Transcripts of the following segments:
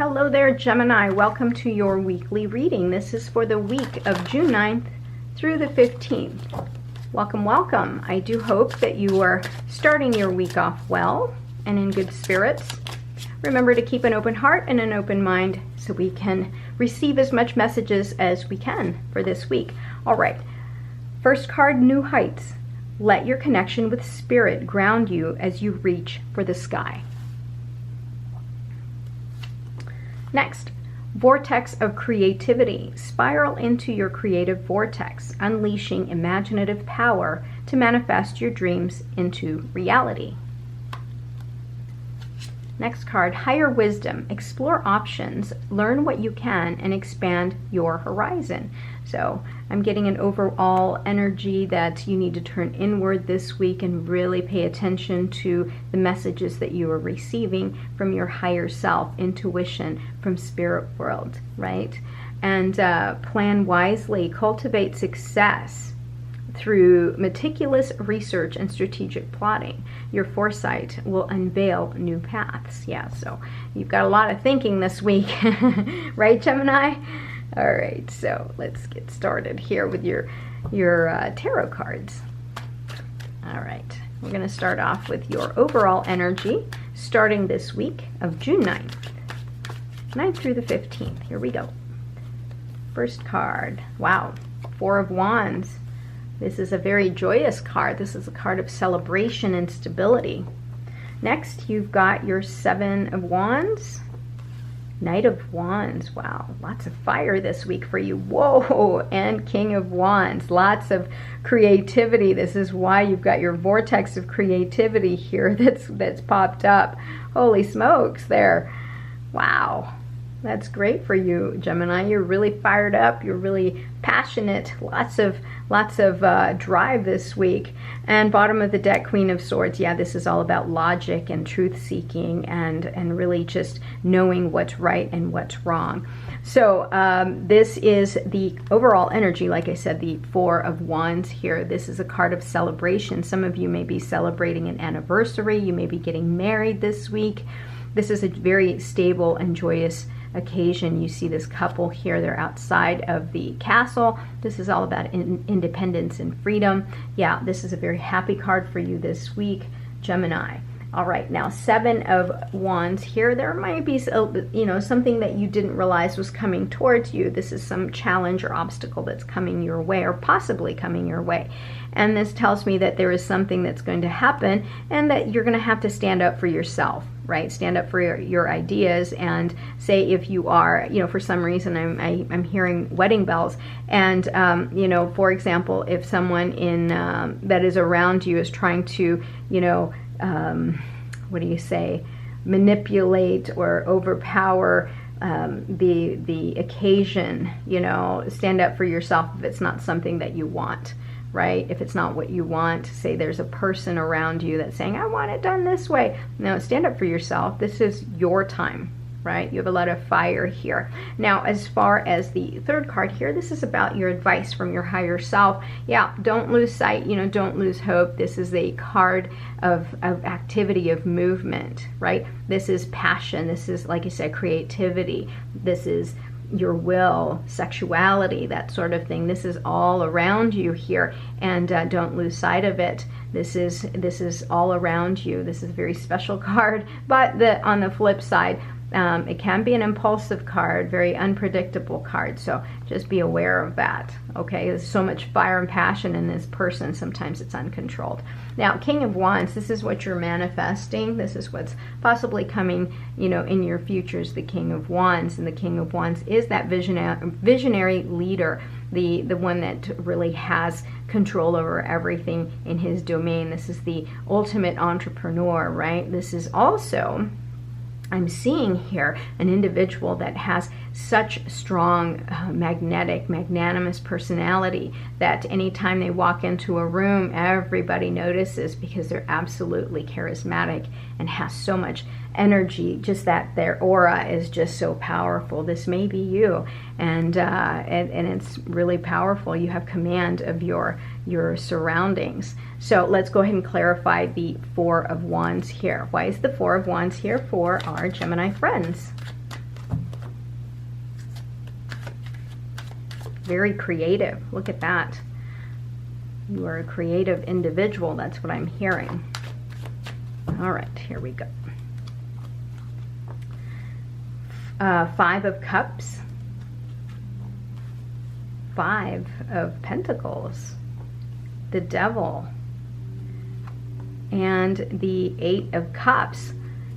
Hello there, Gemini. Welcome to your weekly reading. This is for the week of June 9th through the 15th. Welcome, welcome. I do hope that you are starting your week off well and in good spirits. Remember to keep an open heart and an open mind so we can receive as much messages as we can for this week. All right. First card, New Heights. Let your connection with spirit ground you as you reach for the sky. Next, Vortex of Creativity. Spiral into your creative vortex, unleashing imaginative power to manifest your dreams into reality. Next card, Higher Wisdom. Explore options, learn what you can, and expand your horizon. So I'm getting an overall energy that you need to turn inward this week and really pay attention to the messages that you are receiving from your higher self, intuition from spirit world, right? And plan wisely, cultivate success through meticulous research and strategic plotting. Your foresight will unveil new paths. Yeah, so you've got a lot of thinking this week, right, Gemini? All right, so let's get started here with your tarot cards. All right, we're going to start off with your overall energy starting this week of June 9th through the 15th. Here we go. First card. Wow, Four of Wands. This is a very joyous card. This is a card of celebration and stability. Next, you've got your Seven of Wands, Knight of Wands. Wow, lots of fire this week for you. Whoa, and King of Wands. Lots of creativity. This is why you've got your vortex of creativity here that's popped up. Holy smokes there. Wow. That's great for you, Gemini. You're really fired up. You're really passionate. Lots of drive this week. And bottom of the deck, Queen of Swords. Yeah, this is all about logic and truth-seeking and really just knowing what's right and what's wrong. So this is the overall energy. Like I said, the Four of Wands here. This is a card of celebration. Some of you may be celebrating an anniversary. You may be getting married this week. This is a very stable and joyous occasion. You see this couple here, they're outside of the castle. This is all about independence and freedom. Yeah, this is a very happy card for you this week, Gemini. All right, now Seven of Wands here. There might be something that you didn't realize was coming towards you. This is some challenge or obstacle that's coming your way, or possibly coming your way. And this tells me that there is something that's going to happen and that you're going to have to stand up for yourself, right? Stand up for your ideas and say if you are, for some reason I'm hearing wedding bells. And, for example, if someone that is around you is trying to, manipulate or overpower the occasion, stand up for yourself if it's not something that you want, right? If it's not what you want, say there's a person around you that's saying, I want it done this way. No, stand up for yourself. This is your time, right? You have a lot of fire here. Now, as far as the third card here, this is about your advice from your higher self. Yeah, don't lose sight, don't lose hope. This is a card of activity, of movement, right? This is passion. This is, like I said, creativity. This is your will, sexuality, that sort of thing. This is all around you here, and don't lose sight of it. This is all around you. This is a very special card, but on the flip side, it can be an impulsive card, very unpredictable card, so just be aware of that, okay? There's so much fire and passion in this person, sometimes it's uncontrolled. Now, King of Wands, this is what you're manifesting. This is what's possibly coming, in your futures, the King of Wands. And the King of Wands is that visionary leader, the one that really has control over everything in his domain. This is the ultimate entrepreneur, right? This is also, I'm seeing here an individual that has such strong, magnanimous personality that anytime they walk into a room, everybody notices because they're absolutely charismatic and has so much energy, just that their aura is just so powerful. This may be you, and it's really powerful. You have command of your surroundings. So let's go ahead and clarify the Four of Wands here. Why is the Four of Wands here for our Gemini friends? very creative. Look at that. You are a creative individual. That's what I'm hearing. All right, here we go. 5 of Cups. 5 of Pentacles. The Devil. And the 8 of Cups.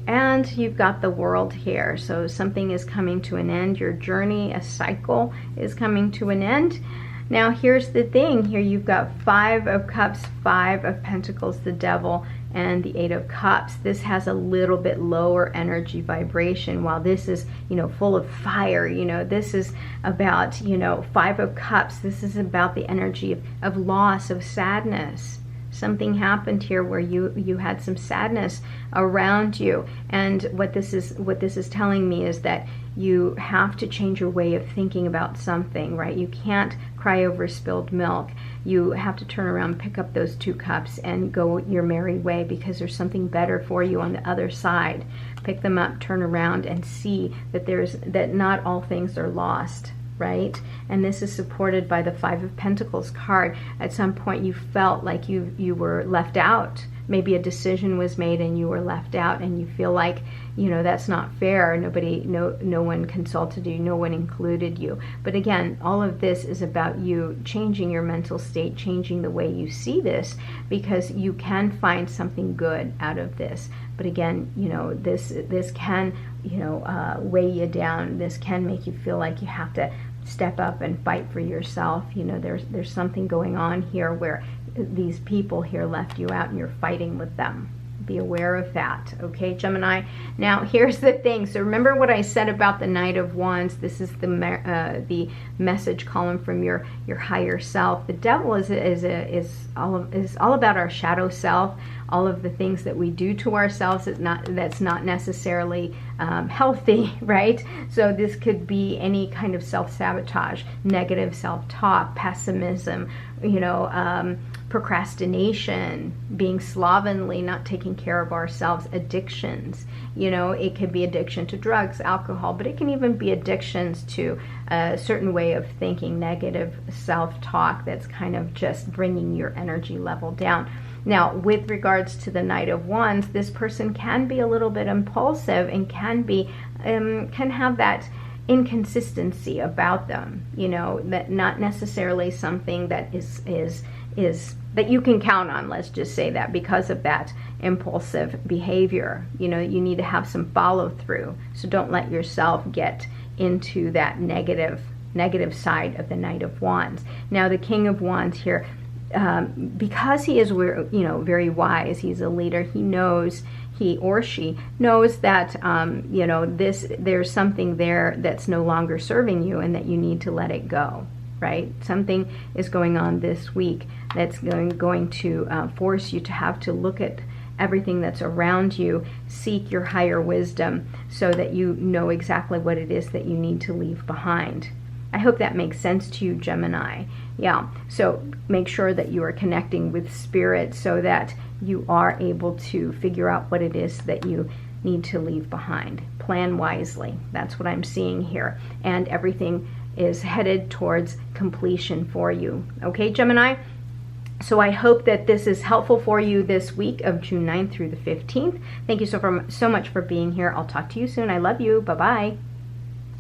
And you've got the World here. So something is coming to an end. Your journey, a cycle, is coming to an end. Now here's the thing. Here you've got 5 of Cups, 5 of Pentacles, the Devil, and the 8 of Cups. This has a little bit lower energy vibration, while this is, you know, full of fire. You know, this is about, you know, 5 of Cups. This is about the energy of loss, of sadness. Something happened here where you had some sadness around you, and what this is telling me is that you have to change your way of thinking about something, right? You can't cry over spilled milk. You have to turn around, pick up those 2 cups, and go your merry way, because there's something better for you on the other side. Pick them up, turn around, and see that not all things are lost. Right? And this is supported by the 5 of Pentacles card. At some point you felt like you were left out. Maybe a decision was made and you were left out, and you feel like, you know, that's not fair. No one consulted you, no one included you. But again, all of this is about you changing your mental state, changing the way you see this, because you can find something good out of this. But again, you know, this can, you know, weigh you down. This can make you feel like you have to step up and fight for yourself. You know, there's something going on here where these people here left you out and you're fighting with them. Be aware of that, okay, Gemini? Now, here's the thing. So remember what I said about the Knight of Wands. This is the message column from your higher self. The Devil is all about our shadow self. All of the things that we do to ourselves that's not necessarily healthy, right? So this could be any kind of self-sabotage, negative self-talk, pessimism, you know, procrastination, being slovenly, not taking care of ourselves, addictions. You know, it could be addiction to drugs, alcohol, but it can even be addictions to a certain way of thinking, negative self-talk that's kind of just bringing your energy level down. Now, with regards to the Knight of Wands, this person can be a little bit impulsive and can have that inconsistency about them, you know, that not necessarily something that is that you can count on, let's just say that, because of that impulsive behavior. You know, you need to have some follow through. So don't let yourself get into that negative side of the Knight of Wands. Now, the King of Wands here, because he is, you know, very wise, he's a leader, he or she knows that, you know, there's something there that's no longer serving you and that you need to let it go, right? Something is going on this week that's going to force you to have to look at everything that's around you, seek your higher wisdom so that you know exactly what it is that you need to leave behind. I hope that makes sense to you, Gemini. Yeah, so make sure that you are connecting with Spirit so that you are able to figure out what it is that you need to leave behind. Plan wisely. That's what I'm seeing here. And everything is headed towards completion for you. Okay, Gemini? So I hope that this is helpful for you this week of June 9th through the 15th. Thank you so much for being here. I'll talk to you soon. I love you. Bye-bye.